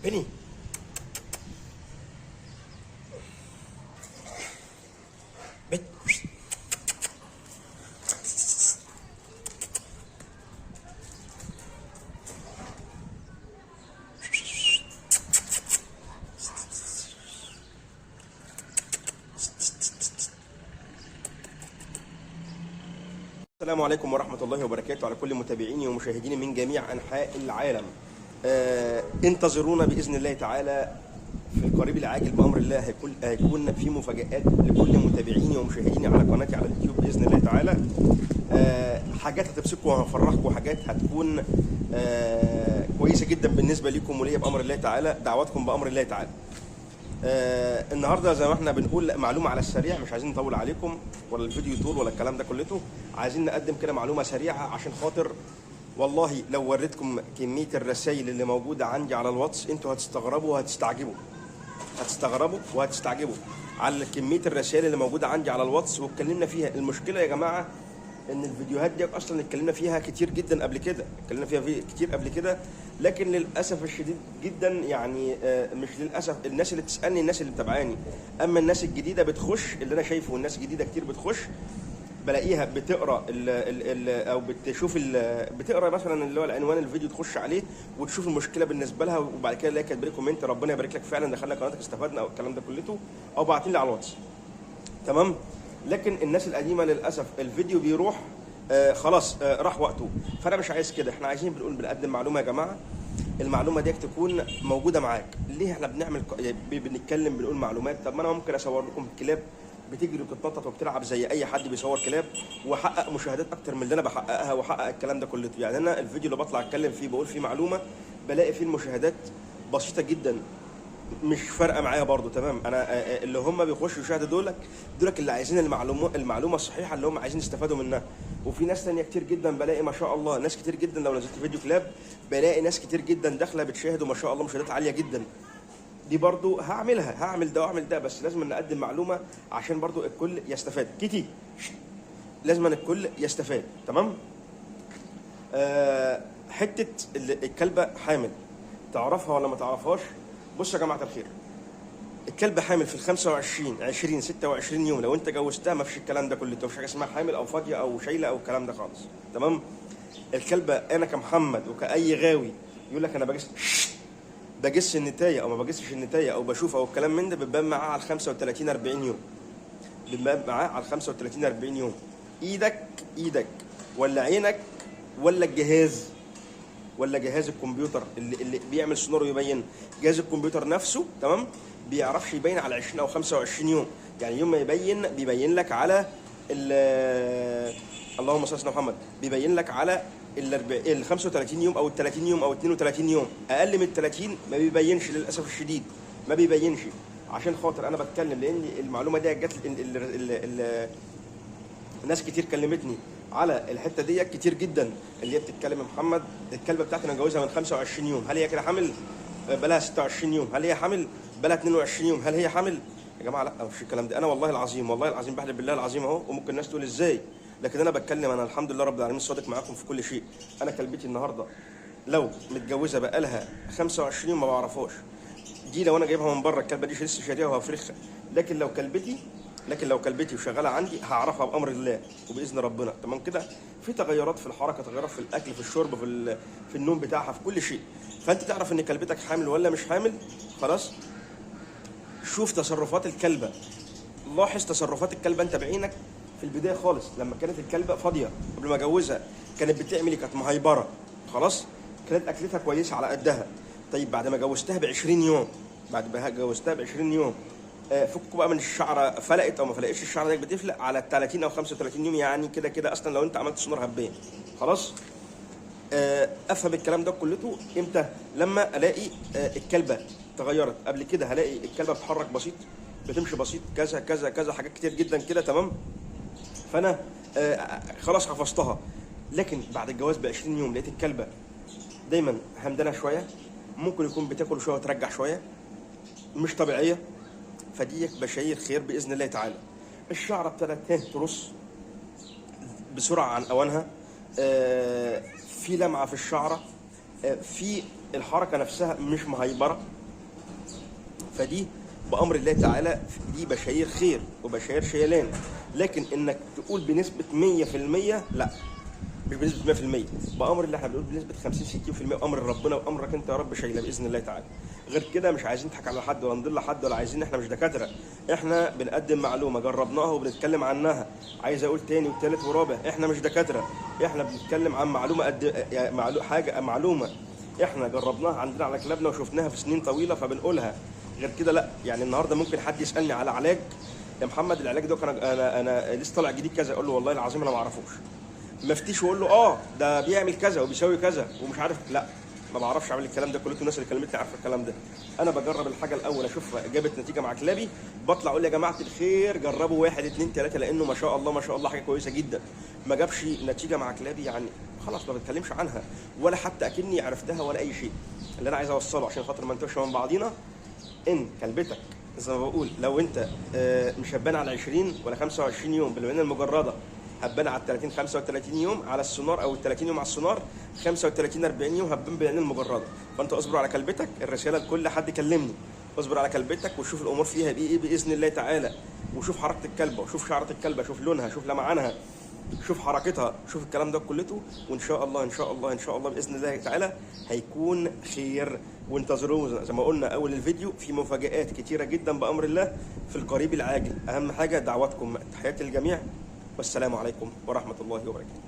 بني. بت. السلام عليكم ورحمة الله وبركاته على كل متابعيني ومشاهديني من جميع أنحاء العالم. انتظرونا بإذن الله تعالى في القريب العاجل بأمر الله. هيكون في مفاجآت لكل متابعيني ومشاهديني على قناتي على اليوتيوب بإذن الله تعالى. حاجات هتبسطكم وهفرحكم وحاجات هتكون كويسة جدا بالنسبة لكم وليا بأمر الله تعالى. دعواتكم بأمر الله تعالى. النهارده زي ما احنا بنقول معلومه على السريع، مش عايزين نطول عليكم ولا الفيديو يطول ولا الكلام ده كلته. عايزين نقدم كده معلومه سريعه عشان خاطر والله لو وريتكم كميه الرسائل اللي موجوده عندي على الواتس انتوا هتستغربوا وهتستعجبوا. على كميه الرسائل اللي موجوده عندي على الواتس واتكلمنا فيها. المشكله يا جماعه ان الفيديوهات دي اصلا اتكلمنا فيها كتير جدا قبل كده، لكن للاسف الشديد جدا يعني مش للاسف، الناس اللي بتسالني الناس اللي متابعاني، اما الناس الجديده بتخش اللي انا شايفه، والناس الجديده كتير بتخش بلاقيها بتقرا او بتقرا مثلا اللي هو العنوان الفيديو، تخش عليه وتشوف المشكله بالنسبه لها، وبعد كده الاقي كاتب لي كومنت ربنا يبارك لك فعلا دخلنا قناتك استفدنا او الكلام ده كلته، او باعتين لي على الواتس. تمام. لكن الناس القديمه للاسف الفيديو بيروح خلاص راح وقته، فانا مش عايز كده. احنا عايزين بنقدم معلومه يا جماعه، المعلومه دي تكون موجوده معاك. ليه احنا بنتكلم بنقول معلومات؟ طب ما انا ممكن اصور لكم كلاب بتجري وبتتنطط وبتلعب زي اي حد بيصور كلاب واحقق مشاهدات اكتر من اللي انا بحققها واحقق الكلام ده كله. يعني انا الفيديو اللي بطلع اتكلم فيه بقول فيه معلومه بلاقي فيه المشاهدات بسيطه جدا، مش فارقه معايا برضو. تمام. انا اللي هم بيخشوا يشاهدوا دولك اللي عايزين المعلومه الصحيحه اللي هم عايزين يستفادوا منها. وفي ناس ثانيه كتير جدا بلاقي ما شاء الله ناس كتير جدا، لو نزلت فيديو كلاب بلاقي ناس كتير جدا داخله بتشاهد وما شاء الله مشاهدات عاليه جدا. دي برضو هعمل ده واعمل ده، بس لازم نقدم معلومه عشان برضو الكل يستفاد. كتير لازم الكل يستفاد. تمام. حته الكلبه حامل، تعرفها ولا ما تعرفهاش؟ بص يا جماعه الخير، الكلبه حامل في ال 25 20 26 يوم لو انت جوزتها ما فيش الكلام ده كله، مفيش حاجه اسمها حامل او فاضيه او شايله او الكلام ده خالص. تمام. الكلبه انا كمحمد وكاي غاوي يقول لك انا بجس النتايه او ما بجسش النتايه او بشوف او الكلام من ده، بتبان معاه على 35 40 يوم. بتبان معاه على 35 40 يوم. ايدك ولا عينك ولا الجهاز ولا جهاز الكمبيوتر اللي بيعمل سونار ويبين، جهاز الكمبيوتر نفسه تمام بيعرفش يبين على 20 او 25 يوم. يعني يوم ما بيبين لك على اللهم صل على محمد، بيبين لك على ال 35 يوم او ال 30 يوم او 32 يوم. اقل من 30 ما بيبينش للاسف الشديد، ما بيبينش. عشان خاطر انا بتكلم لان المعلومه دي جت ناس كتير كلمتني على الحته دي كتير جدا، اللي هي بتتكلم يا محمد الكلبه بتاعتي انا مجوزها من 25 يوم، هل هي كده حامل؟ بلها 26 يوم، هل هي حامل؟ بلها 22 يوم، هل هي حامل؟ يا جماعه لا، مش الكلام ده. انا والله العظيم بحلف بالله العظيم اهو، وممكن الناس تقول ازاي، لكن انا بتكلم، انا الحمد لله رب العالمين صادق معاكم في كل شيء. انا كلبتي النهارده لو متجوزه بقالها 25 يوم ما بعرفهاش. دي لو انا جايبها من بره الكلبه دي لسه شاريها وهفرخها، لكن لو كلبتي وشغاله عندي هعرفها بامر الله وباذن ربنا. تمام كده. في تغيرات في الحركه، تغيرات في الاكل، في الشرب، في النوم بتاعها، في كل شيء. فانت تعرف ان كلبتك حامل ولا مش حامل. خلاص، شوف تصرفات الكلبه، لاحظ تصرفات الكلبه انت بعينك. في البدايه خالص لما كانت الكلبه فاضيه قبل ما اجوزها كانت بتعمل ايه؟ كانت مهيبره. خلاص، كانت اكلتها كويسه على قدها. طيب بعد ما جوزتها ب 20 يوم، فكوا بقى من الشعره، فلقت او ما فلقتش الشعره دي بتفلق على 30 او 35 يوم، يعني كده اصلا لو انت عملت سونار هبين. خلاص. افهم الكلام ده كلته امتى؟ لما الاقي الكلبه تغيرت. قبل كده هلاقي الكلبه بتتحرك بسيط، بتمشي بسيط، كذا كذا كذا، حاجات كتير جدا كده. تمام. فانا خلاص حفظتها. لكن بعد الجواز ب 20 يوم لقيت الكلبه دايما همدانه شويه، ممكن يكون بتاكل شويه وترجع شويه، مش طبيعيه. فديك بشاير خير باذن الله تعالى. الشعره ابتدت ترص بسرعه عن اوانها، في لمعه في الشعره، في الحركه نفسها مش مهيبره. فدي بامر الله تعالى دي بشاير خير وبشاير شيلان. لكن انك تقول بنسبه 100% لا، مش بنسبه 100%، بامر الله احنا بنقول بنسبه 50 60%، بامر ربنا وامرك انت يا رب شايله باذن الله تعالى. غير كده مش عايزين نضحك على حد ولا نضل حد ولا عايزين، احنا مش دكاتره، احنا بنقدم معلومه جربناها وبنتكلم عنها. عايز اقول تاني وتالت ورابع، احنا مش دكاتره، احنا بنتكلم عن معلومه حاجه معلومه احنا جربناها عندنا على كلابنا وشفناها في سنين طويله فبنقولها. غير كده لا. يعني النهارده ممكن حد يسالني على علاج، يا محمد العلاج ده كان انا لسه طالع جديد كذا، اقول له والله العظيم انا ما اعرفوش. ما افتيش واقول له ده بيعمل كذا وبيسوي كذا ومش عارف، لا ما بعرفش اعمل الكلام ده كله. الناس اللي كلمتني عارفه الكلام ده. انا بجرب الحاجه الاول اشوف جابت نتيجه مع كلابي، بطلع اقول يا جماعه الخير جربوا 1 2 3 لانه ما شاء الله ما شاء الله حاجه كويسه جدا. ما جابش نتيجه مع كلابي يعني خلاص ما بتكلمش عنها ولا حتى اكني عرفتها ولا اي شيء. اللي انا عايز اوصله عشان خاطر ما نتوهش من بعضينا، ان كلبتك زي ما بقول لو انت مش هتبان على 20 ولا 25 يوم بالعين المجرده، هتبان على 30 35 يوم على السونار، او ال 30 يوم على السونار، 35 40 يوم هتبان بالعين المجرده. فانت اصبر على كلبتك، الرساله لكل حد كلمني، اصبر على كلبتك وشوف الامور فيها بايه باذن الله تعالى، وشوف حركه الكلبه وشوف شعره الكلبه، شوف لونها، شوف لمعانها، شوف حركتها، شوف الكلام ده كلته، وان شاء الله ان شاء الله ان شاء الله باذن الله تعالى هيكون خير. وانتظرونا زي ما قلنا اول الفيديو في مفاجآت كتيره جدا بامر الله في القريب العاجل. اهم حاجه دعواتكم. تحياتي للجميع والسلام عليكم ورحمه الله وبركاته.